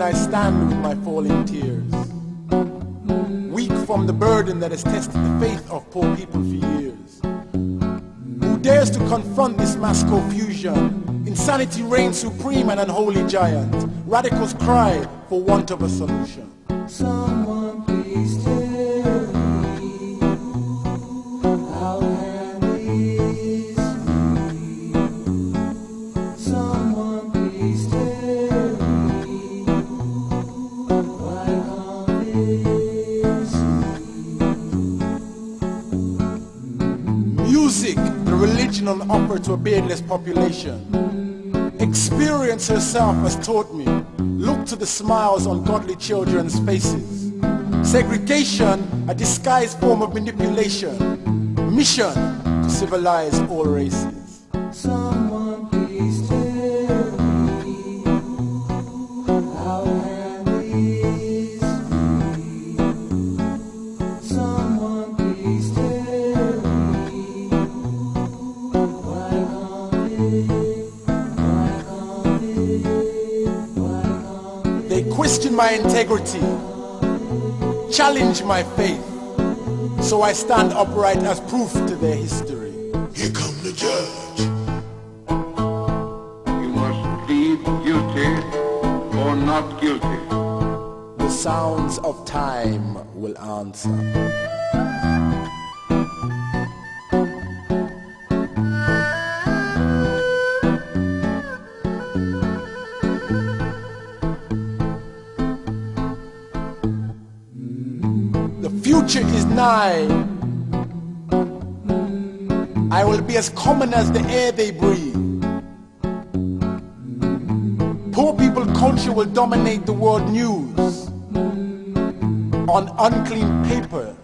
I stand with my falling tears, weak from the burden that has tested the faith of poor people for years. Who dares to confront this mass confusion? Insanity reigns supreme, an unholy giant. Radicals cry for want of a solution. Someone please tell me, how can this be? Someone please tell me, why can't this be? Music, the religion on offer to a beardless population. Experience herself has taught me, look to the smiles on godly children's faces. Segregation, a disguised form of manipulation. Mission to civilize all races. Someone please tell me, how can this be? Someone please tell me, why can't They question my integrity, challenge my faith, so I stand upright as proof to their history. Here come the judge. You must plead guilty or not guilty. The sounds of time will answer. The future is nigh. I will be as common as the air they breathe. Poor people culture will dominate the world news on unclean paper